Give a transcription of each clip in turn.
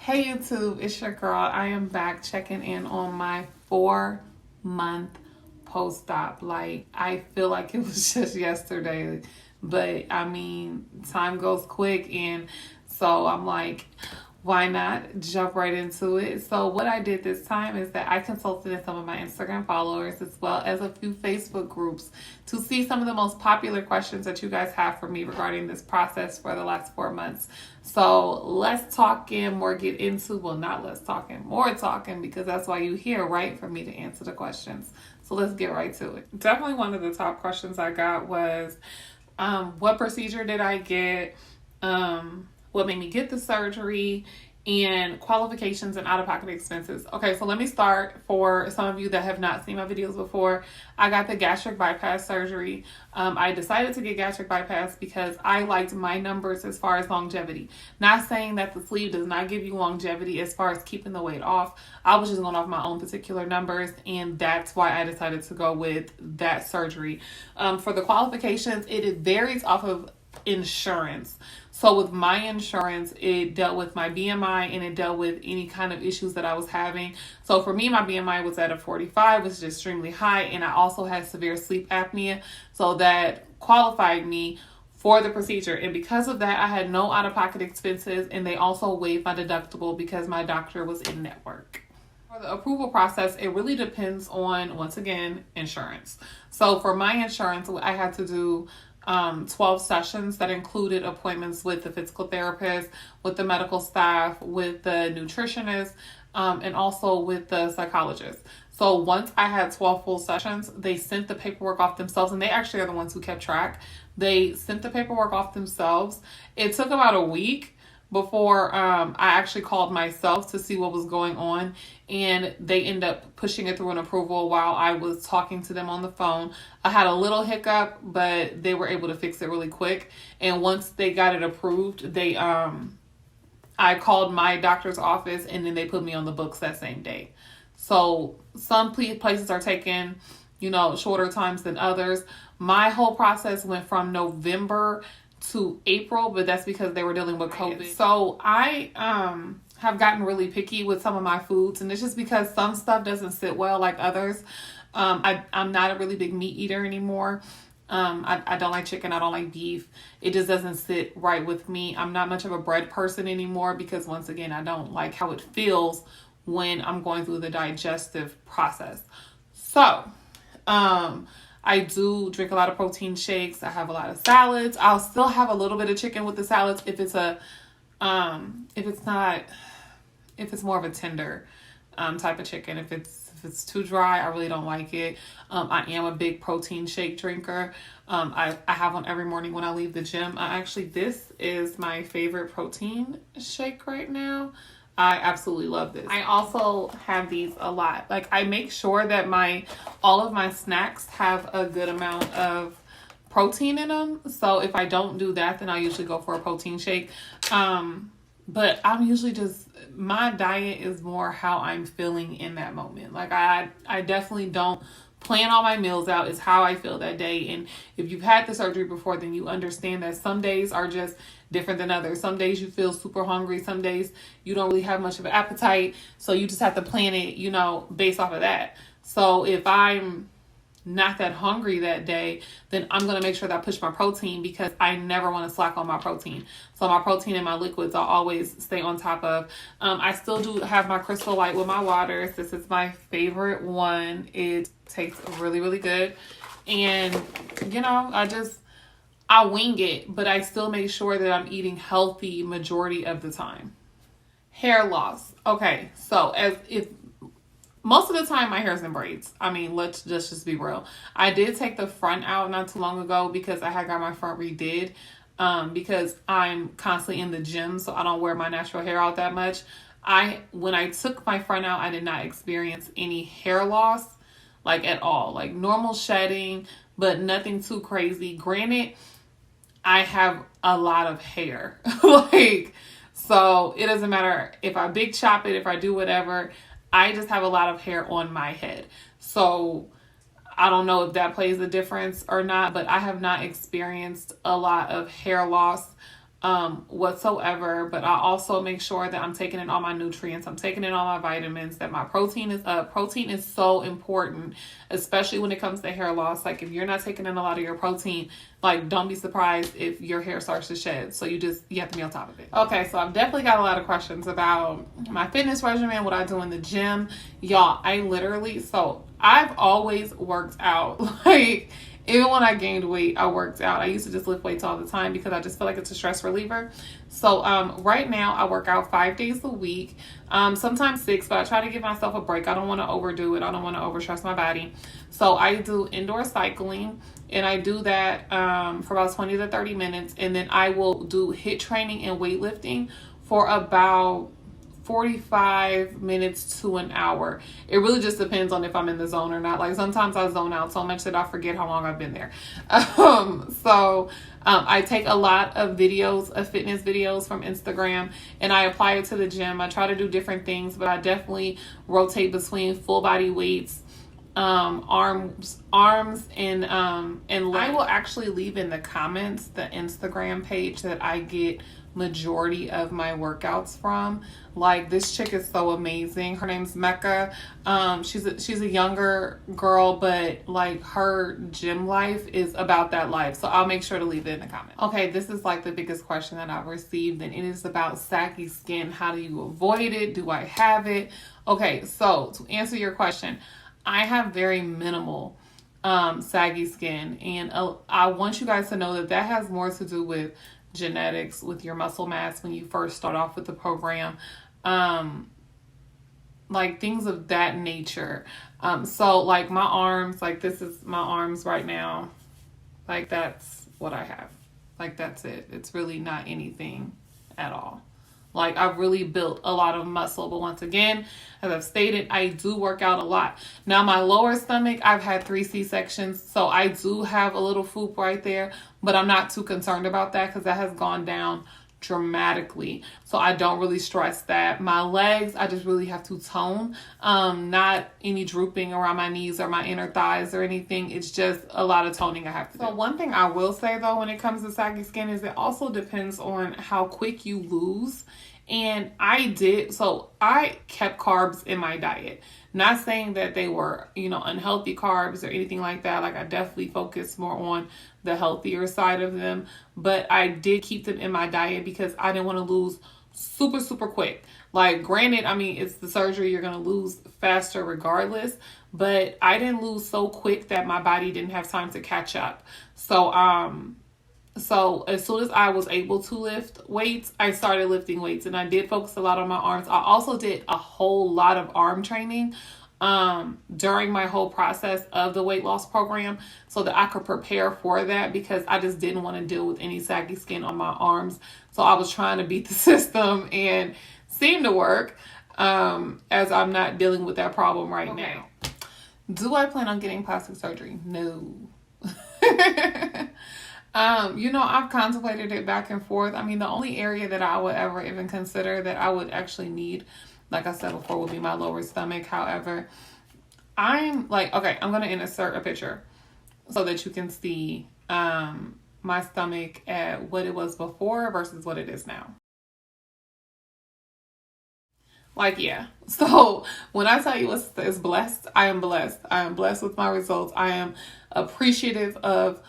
Hey YouTube, it's your girl. I am back checking in on my 4-month post-op. Like, I feel like it was just yesterday, but I mean, time goes quick, and so I'm like, why not jump right into it? So what I did this time is that I consulted some of my Instagram followers as well as a few Facebook groups to see some of the most popular questions that you guys have for me regarding this process for the last 4 months. So let's talk in more, get into, well, not let's talk in, more talking, because that's why you're here, right? For me to answer the questions. So let's get right to it. Definitely one of the top questions I got was, what procedure did I get? What made me get the surgery, and qualifications and out-of-pocket expenses. Okay, so let me start. For some of you that have not seen my videos before, I got the gastric bypass surgery. I decided to get gastric bypass because I liked my numbers as far as longevity. Not saying that the sleeve does not give you longevity as far as keeping the weight off. I was just going off my own particular numbers, and that's why I decided to go with that surgery. For the qualifications, it varies off of insurance. So with my insurance, it dealt with my BMI and it dealt with any kind of issues that I was having. So for me, my BMI was at a 45, which is extremely high, and I also had severe sleep apnea, so that qualified me for the procedure. And because of that, I had no out-of-pocket expenses, and they also waived my deductible because my doctor was in network. For the approval process, it really depends on, once again, insurance. So for my insurance, I had to do 12 sessions that included appointments with the physical therapist, with the medical staff, with the nutritionist, and also with the psychologist. So once I had 12 full sessions, they sent the paperwork off themselves, and they actually are the ones who kept track. They sent the paperwork off themselves. It took about a week before I actually called myself to see what was going on, and they ended up pushing it through an approval while I was talking to them on the phone. I had a little hiccup, but they were able to fix it really quick. And once they got it approved, they I called my doctor's office, and then they put me on the books that same day. So some places are taking, shorter times than others. My whole process went from November to April, but that's because they were dealing with COVID. So I have gotten really picky with some of my foods, and it's just because some stuff doesn't sit well like others. I'm not a really big meat eater anymore. I don't like chicken. I don't like beef. It just doesn't sit right with me. I'm not much of a bread person anymore because, once again, I don't like how it feels when I'm going through the digestive process. So, I do drink a lot of protein shakes. I have a lot of salads. I'll still have a little bit of chicken with the salads if it's more of a tender type of chicken. If it's too dry, I really don't like it. I am a big protein shake drinker. I have one every morning when I leave the gym. This is my favorite protein shake right now. I absolutely love this. I also have these a lot. Like, I make sure that all of my snacks have a good amount of protein in them. So if I don't do that, then I usually go for a protein shake. But I'm usually my diet is more how I'm feeling in that moment. Like, I definitely don't plan all my meals out. It's how I feel that day. And if you've had the surgery before, then you understand that some days are just different than others. Some days you feel super hungry. Some days you don't really have much of an appetite. So you just have to plan it, based off of that. So if I'm not that hungry that day, then I'm going to make sure that I push my protein, because I never want to slack on my protein. So my protein and my liquids I'll always stay on top of. I still do have my Crystal Light with my waters. This is my favorite one. It tastes really, really good. And, I wing it, but I still make sure that I'm eating healthy majority of the time. Hair loss. Okay, so most of the time my hair's in braids. I mean, let's just be real. I did take the front out not too long ago because I had got my front redid. Because I'm constantly in the gym, so I don't wear my natural hair out that much. When I took my front out, I did not experience any hair loss, like, at all. Like, normal shedding, but nothing too crazy. Granted, I have a lot of hair. So it doesn't matter if I big chop it, if I do whatever. I just have a lot of hair on my head. So I don't know if that plays a difference or not, but I have not experienced a lot of hair loss. whatsoever. But I also make sure that I'm taking in all my nutrients. I'm taking in all my vitamins, that my protein is up. Protein is so important, especially when it comes to hair loss. Like if you're not taking in a lot of your protein, like don't be surprised if your hair starts to shed. So you have to be on top of it. Okay, so I've definitely got a lot of questions about my fitness regimen, what I do in the gym. Y'all, I've always worked out. Like even when I gained weight, I worked out. I used to just lift weights all the time because I just feel like it's a stress reliever. So right now I work out 5 days a week, sometimes 6, but I try to give myself a break. I don't want to overdo it. I don't want to overstress my body. So I do indoor cycling, and I do that for about 20 to 30 minutes. And then I will do HIIT training and weightlifting for about 45 minutes to an hour. It really just depends on if I'm in the zone or not. Like sometimes I zone out so much that I forget how long I've been there. I take a lot of videos, of fitness videos from Instagram, and I apply it to the gym. I try to do different things, but I definitely rotate between full body weights, arms and legs. I will actually leave in the comments the Instagram page that I get majority of my workouts from. Like this chick is so amazing. Her name's Mecca. She's a younger girl, but like her gym life is about that life. So I'll make sure to leave it in the comments. Okay, this is like the biggest question that I've received, and it is about saggy skin. How do you avoid it? Do I have it? Okay, so to answer your question, I have very minimal saggy skin, and I want you guys to know that has more to do with genetics, with your muscle mass when you first start off with the program, like things of that nature. So like my arms, like this is my arms right now, like that's what I have, like that's it. It's really not anything at all. Like I've really built a lot of muscle, but once again, as I've stated, I do work out a lot. Now my lower stomach, I've had 3 C-sections, so I do have a little FOOP right there, but I'm not too concerned about that because that has gone down dramatically. So I don't really stress that. My legs, I just really have to tone, not any drooping around my knees or my inner thighs or anything. It's just a lot of toning I have to do. So one thing I will say though, when it comes to saggy skin, is it also depends on how quick you lose. And I kept carbs in my diet. Not saying that they were, unhealthy carbs or anything like that. Like I definitely focused more on the healthier side of them, but I did keep them in my diet because I didn't want to lose super, super quick. Like granted, I mean, it's the surgery, you're going to lose faster regardless, but I didn't lose so quick that my body didn't have time to catch up. So as soon as I was able to lift weights, I started lifting weights, and I did focus a lot on my arms. I also did a whole lot of arm training during my whole process of the weight loss program so that I could prepare for that, because I just didn't want to deal with any saggy skin on my arms. So I was trying to beat the system, and seemed to work, as I'm not dealing with that problem right now. Do I plan on getting plastic surgery? No. I've contemplated it back and forth. I mean, the only area that I would ever even consider that I would actually need, like I said before, would be my lower stomach. However, I'm going to insert a picture so that you can see my stomach at what it was before versus what it is now. Like, yeah. So when I tell you it's blessed, I am blessed. I am blessed with my results. I am appreciative of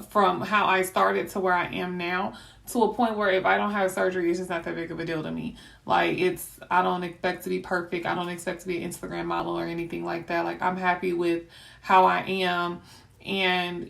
from how I started to where I am now, to a point where if I don't have surgery, it's just not that big of a deal to me. Like I don't expect to be perfect. I don't expect to be an Instagram model or anything like that. Like I'm happy with how I am and,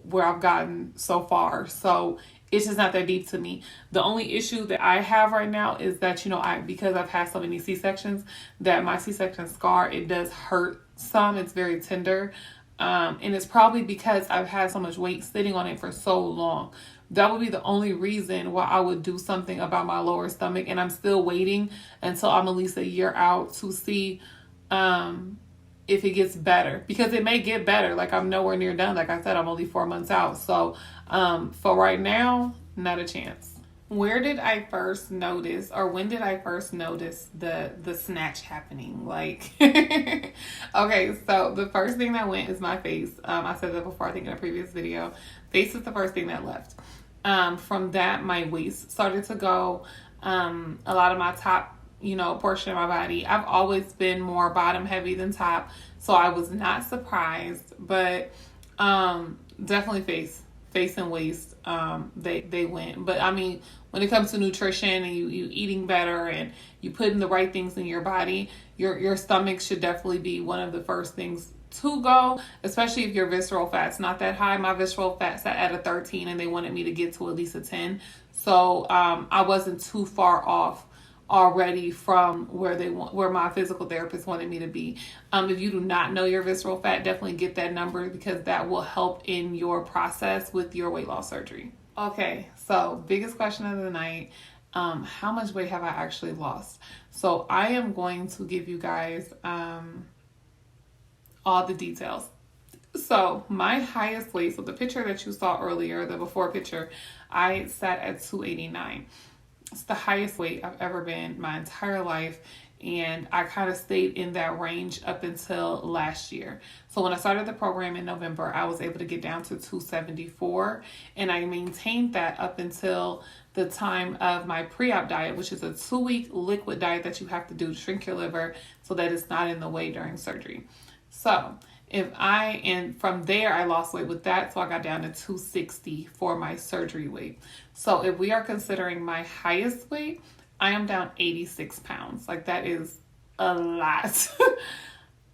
where I've gotten so far. So it's just not that deep to me. The only issue that I have right now is that, because I've had so many C-sections, that my C-section scar, it does hurt some. It's very tender. And it's probably because I've had so much weight sitting on it for so long. That would be the only reason why I would do something about my lower stomach. And I'm still waiting until I'm at least a year out to see if it gets better. Because it may get better. Like I'm nowhere near done. Like I said, I'm only 4 months out. So for right now, not a chance. Where did I first notice, or when did I first notice the snatch happening? Like, okay, so the first thing that went is my face. I said that before, I think in a previous video. Face is the first thing that left. From that, my waist started to go. A lot of my top, portion of my body. I've always been more bottom heavy than top, so I was not surprised. But definitely face and waist, they went. But I mean, when it comes to nutrition and you eating better and you putting the right things in your body, your stomach should definitely be one of the first things to go, especially if your visceral fat's not that high. My visceral fat sat at a 13 and they wanted me to get to at least a 10. So I wasn't too far off already from where my physical therapist wanted me to be. If you do not know your visceral fat, definitely get that number, because that will help in your process with your weight loss surgery. Okay, so biggest question of the night. How much weight have I actually lost? So I am going to give you guys all the details. So my highest weight, so the picture that you saw earlier, the before picture, I sat at 289. It's the highest weight I've ever been my entire life, and I kind of stayed in that range up until last year. So when I started the program in November, I was able to get down to 274, and I maintained that up until the time of my pre-op diet, which is a 2-week liquid diet that you have to do to shrink your liver so that it's not in the way during surgery. So and from there I lost weight with that, so I got down to 260 for my surgery weight. So if we are considering my highest weight, I am down 86 pounds. Like, that is a lot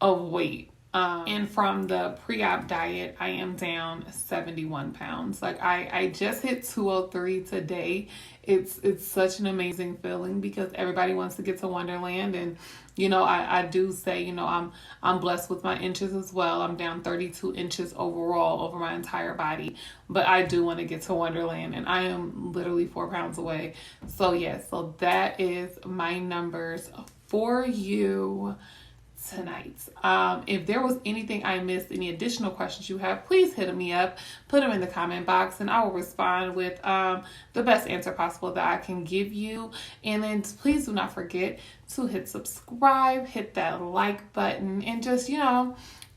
of weight. And from the pre-op diet, I am down 71 pounds. Like, I just hit 203 today. It's such an amazing feeling, because everybody wants to get to Wonderland. And, I do say, I'm blessed with my inches as well. I'm down 32 inches overall over my entire body. But I do want to get to Wonderland, and I am literally 4 pounds away. So, yes, so that is my numbers for you tonight. If there was anything I missed, any additional questions you have, please hit me up, put them in the comment box, and I will respond with the best answer possible that I can give you. And then please do not forget to hit subscribe, hit that like button, and just,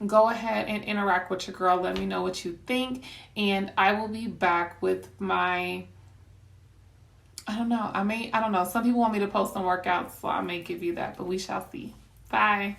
go ahead and interact with your girl. Let me know what you think, and I will be back with my, I don't know. Some people want me to post some workouts, so I may give you that, but we shall see. Bye.